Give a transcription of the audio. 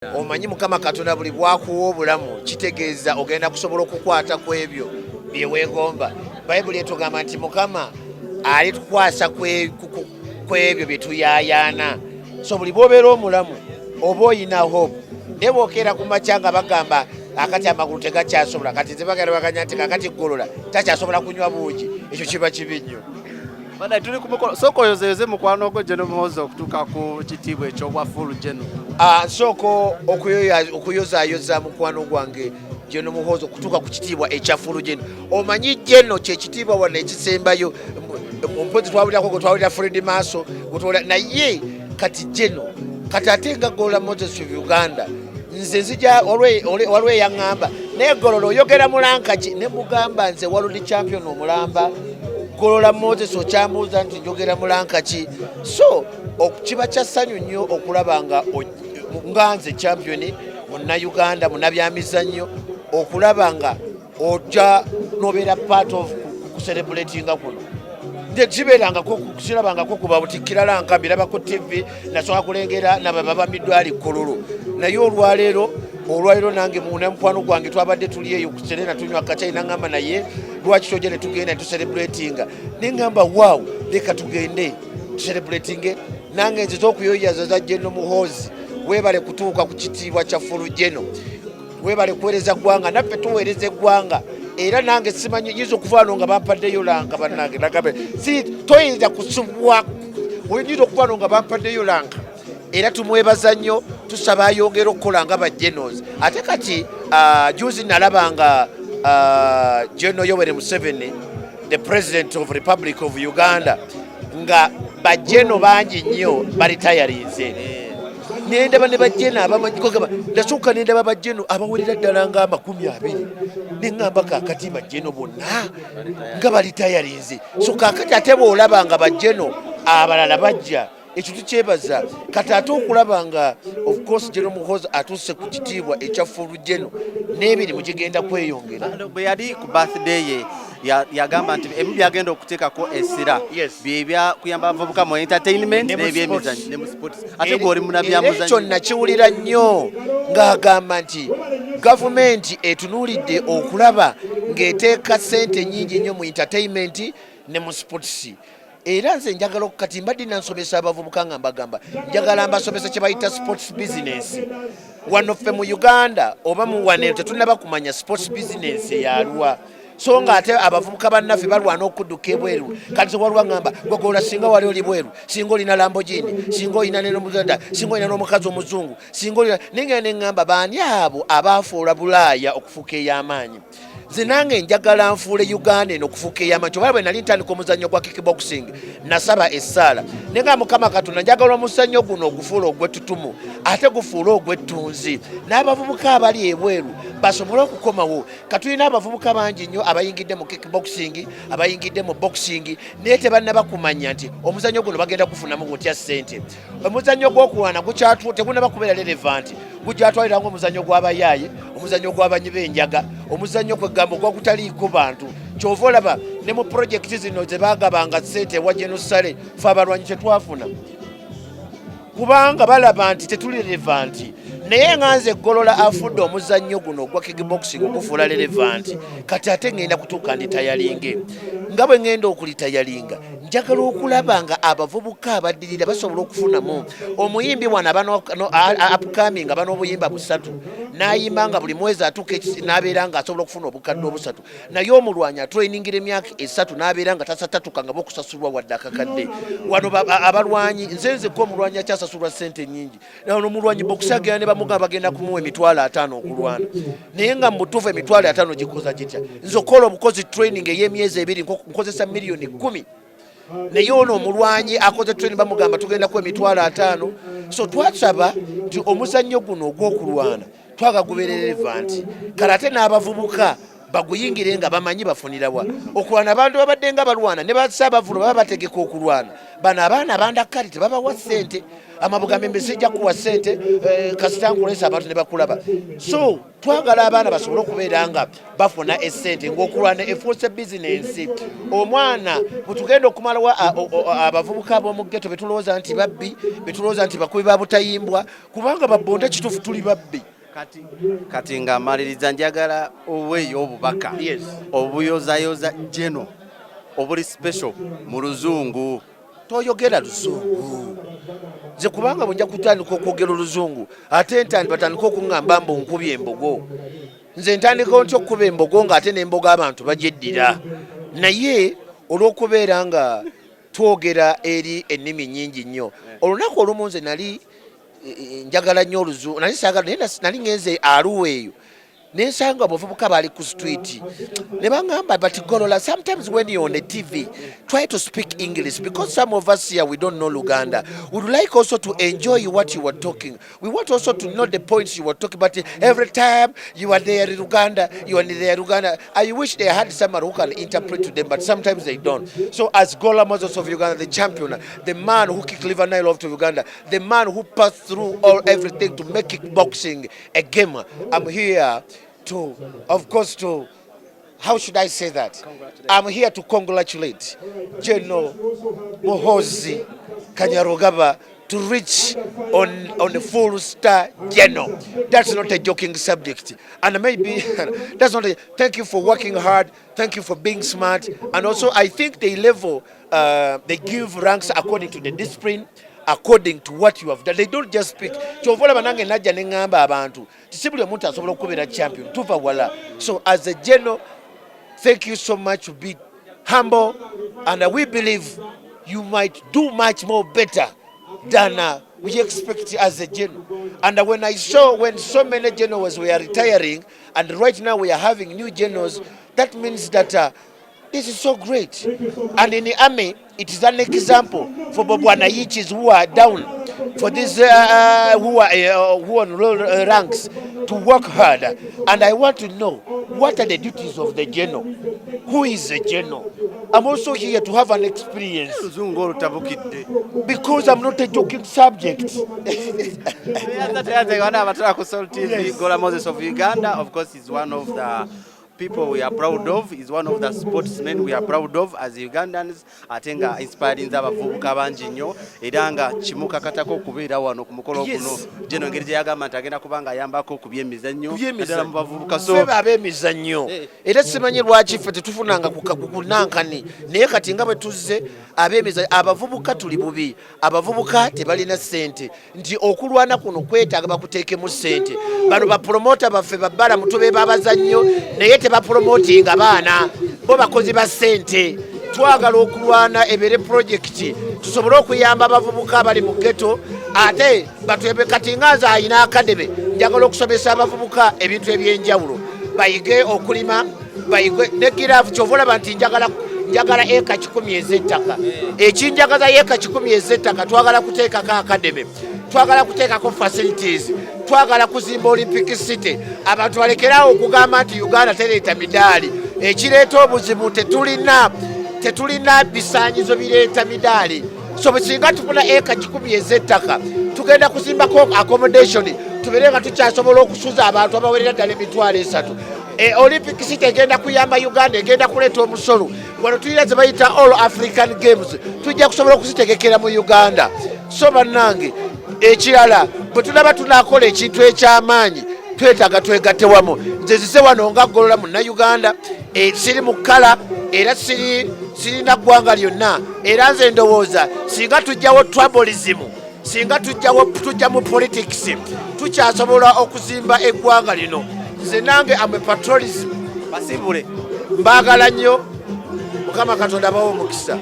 Omanyi Mukama Katonda buli bwakuwa obulamu kitegeeza ogenda kusobola okukwata ku ebyo bye weegomba. Bayibuli etugamba nti Mukama alitukwasa ku ebyo bye tuyaayaana. So buli bw'obeera omulamu oba oyina hope ne bw'okeera ku makya nga bagamba akati amagulu tegakyasobola kati nze bagenda baganya nti kakati Golola takyasobola kunywa buugi, ekyo kiba kibi nnyo. Bana tuli kumukolo soko yozeyoze mukwano gwo Gen.Muhoozi okutuuka ku kitiibwa eky'obwa full Gen. Soko okuyozaayoza mukwano gwange Gen.Muhoozi okutuuka ku kitiibwa ekya full Gen. Omanyi Gen kye kitiibwa wano ekisembayo mpozi twawulirako gwe twawulira Fred Maaso naye kati Gen kati ate nga Golola Moses of Uganda nze nzija waliwo eyaŋŋamba naye Golola oyogera mulanka ki ne mugamba nze world champion omulamba Golola Moses okyamuuza nti njogera mulanka ki. So kiba kya ssanyu nnyo okulaba nga nze champion Munnauganda Munnabyamizannyo okulaba nga ojja nobeera part of kucelebratinga kuno. Nze kirabangako kuba butikirala nkambi birabako TV nasobola kulengera nababa midwali Kololo naye olwaleero nange mukwano gwange twabadde tuli eyo ku Serena tunywa kacayi nangamba naye lwaki tojja ne tugenda tucelebratinga nengamba wow leka tugende tucelebratinge nange nziza okuyoyaza za Gen.Muhoozi webale kutuuka ku kitiibwa kya full Gen webale kuweereza ggwanga naffe tuweereza eggwanga era nange simanyi yizo okuvaano nga bampaddeyo lanka bannange nagabe si toyinza kusubwa oyinza okuvaano nga bampaddeyo lanka era tumwebaza nnyo tusaba ayongera okukola nga ba-Genos. Ate kati juzi nalabanga Gen. Yoweri Museveni the President of Republic of Uganda nga ba-Geno bangi nnyo balitayarinze nendaba ne ba-Geno abamanyikogaba ndasooka nendaba ba-Geno abawerera ddala nga 20 neŋŋamba kaakati ba-Geno bonna nga balitayarinze. So kaakati ate bw'olaba nga ba-Geno abalala bajja ekyo tukyebaza kati ate okulaba nga of course Gen.Muhoozi atuuse ku kitiibwa ekya full Gen n'emirimu gigenda kweyongera. Bwe yali ku birthday ye yagamba nti ebimu byagenda okuteekako essira byebya kuyamba abavubuka mu entertainment n'ebyemizannyo ne mu sports. Ate gw'oli Munnabyamizannyo kyonna kiwulira nnyo ng'agamba nti gavumenti etunuulidde okulaba ng'eteeka ssente nnyingi nnyo mu entertainment ne mu sports. Era nze njagala kati mbadde nansomesa abavubuka nga mbagamba njagala mbasomesa kye bayita sports business. Wano ffe mu Uganda oba mu wane tetunnaba kumanya sports business yalwa. So nga ate abavubuka bannaffe balwana okudduka ebweru kati waliwo ngamba Golola singa wali oli bweru singa olina Lamborghini singa olina n'omuzada singa olina n'omukazi omuzungu singa olina nengenda neŋŋamba baani abo abaafuula Bulaaya okufuuka ey'amaanyi. Nze nange njagala nfuule Uganda eno okufuuka ey'amaanyi. Kyobala bwe nali ntandika omuzannyo gwa kickboxing nasaba essaala nenga Mukama Katonda njagala omuzannyo guno ogufuula ogw'ettutumu ate gufuule ogw'ettunzi n'abavubuka abali ebweru basobole okukomawo. Katulina abavubuka bangi nnyo abayingidde mu kickboxing abayingidde mu boxing naye tebannaba kumanya nti omuzannyo guno bagenda kufunamu gutya ssente. Omuzannyo gw'okulwana tegunnaba kubeera relevant gukyatwalira ng'omuzannyo gw'abayaaye omuzannyo gw'abanyi b'enjaga omuzannyo kwegamba ogwagutaliiko bantu. Kyova olaba ne mu projekiti zino ze baagabanga ssente ewa Jenosale fe abalwanyi tetwafuna kubanga balaba nti tetuli relevanti. Naye nga nze Golola afudde omuzannyo guno ogwa kickboxing okufuula relevant kati ate ngenda kutuuka nditayalinge nga bwe ngenda okulitayalinga njagala okulaba nga abavubuka abaddirira basobola okufunamu omuyimbi wano upcoming aba n'obuyimba 3 n'ayimba nga buli mwezi atuuka n'abeera nga asobola okufuna obukadde 3 naye omulwanyi atrainingira emyaka 3 n'abeera nga tasatatuka nga bokusasulwa wadde akakadde. Wano abalwanyi nzenzeko omulwanyi akyasasulwa ssente nnyingi nano omulwanyi bokusagera ne bamugamba bagenda kumuwa $50 okulwana naye nga mutuufu $50 gikoza gitya. Nze okola obukozi training ey'emyezi 2 nkozesa $10 million naye ono omulwanyi akoze training bamugamba tugenda kuwa $50. So twasaba nti omuzannyo guno ogw'okulwana twagagubeera relevant kale ate n'abavubuka baguyingire nga bamanyi bafunirawa okulwana abantu babadde nga balwana ne basaabavulo baba bategeka okulwana bano abaana abandakali tebabawa ssente amabugamembe sijja kuwa ssente kasita nkulesa abantu ne bakulaba so twagala abaana basobole okubeera nga bafuna essente ng'okulwana efuuse bizinensi omwana bwetugenda okumalawo abavubuka ab'omu ggeto betulowooza nti babbi betulowooza nti bakubi ba butayimbwa kubanga babbonda kituufu tuli babbi kati nga maliriza njagala oweeyo obubaka obuyozayoza jeno obuli special mu luzungu toyogera luzungu nze kubanga bwenja kutandika okwogera oluzungu ate batandika okuŋŋamba mbu nkubye embogo nze ntandikawo nti okuba embogo ng'ate n'embogo abantu bagyeddira naye olw'okubeera nga twogera eri ennimi nnyingi nnyo olunaku olumu nze nali njagala nnyo oluzungu nali saagala naye nali ngenze Arua eyo nensanga abavubuka bali ku street ne bangamba but Golola, sometimes when you're on the TV try to speak English because some of us here we don't know Luganda. We would like also to enjoy what you were talking. We want also to know the points you were talking about. Every time you are there in Uganda, you are there in Uganda. I wish they had someone who can interpret to them, but sometimes they don't. So as Moses of Uganda, the champion, the man who kicked Liver Nile off to Uganda, the man who passed through everything to make kickboxing a game, I'm here to, of course, how should I say that? I'm here to congratulate Gen.Muhoozi Kanyarugaba to reach on the full star general. That's not a joking subject. And maybe that's not thank you for working hard. Thank you for being smart. And also I think they they give ranks according to the discipline, according to what you have done. They don't just speak. Champion. So as a general, thank you so much for being humble, and we believe you might do much more better than we expect as a general. And when so many generals were retiring, and right now we are having new generals, that means that this is so great. And in the army, it is an example for Bobwanayichis who are down, for these who are on low ranks, to work hard. And I want to know, what are the duties of the general? Who is the general? I'm also here to have an experience. Because I'm not a joking subject. Moses of Uganda, of course, is one of the people we are proud of. Is one of the sportsmen we are proud of as Ugandans. Atenga inspired in abavubuka bangi nnyo era nga kimuka katako okubeera wano ku mukolo guno Jeno ngeri gye yagamba nti agenda kubanga ayambako ku byemizannyo naddala mu bavubuka so ab'emizannyo era simanyi lwaki ffe tetufunanga kunankani naye kati nga bwe tuzze ab'emizannyo abavubuka tuli bubi abavubuka tebalina ssente nti okulwana kuno kwetaaga bakuteekemu ssente bano bapromota baffe babbala mutube b'abazannyo naye tebapromotinga baana bo bakozi ba ssente twagala okulwana ebere projekiti tusobole okuyamba abavubuka abali mu ghetto ate batwebe kati ngaza ayina akadebe njagala okusomesa abavubuka ebintu ebyenjawulo bayige okulima bayige ne giraffe kyovola nti njagala eka 10 ez'ettaka ekinjagaza eka 10 ez'ettaka twagala kuteekako akadebe twagala kuteekako facilities twagala kuzimba Olympic City abantu balekerawo okugamba nti Uganda tereeta midaali ekireeta obuzibu tetulina bisaanyizo bireeta midaali so singa tufuna eka 10 ez'ettaka tugenda kuzimbako accommodation tubeere nga tukyasobola okusuza abantu abawerera ddala emitwalo 3 Olympic City egenda kuyamba Uganda egenda kuleeta omusolo wano tulina ze bayita All African Games tujja kusobola okuzitegekera mu Uganda so bannange ekirala bwe tulaba tunaakola ekintu eky'amaanyi twetaaga twegatte wamu nze zize wano nga Golola Munnayuganda siri mu kkala era sirina ggwanga lyonna era nze ndowooza singa tujjawo tribalism singa tujja mu politics tukyasobola okuzimba eggwanga lino nze nange amwe patriotism basibule mbaagala nnyo Mukama Katonda abawe omukisa.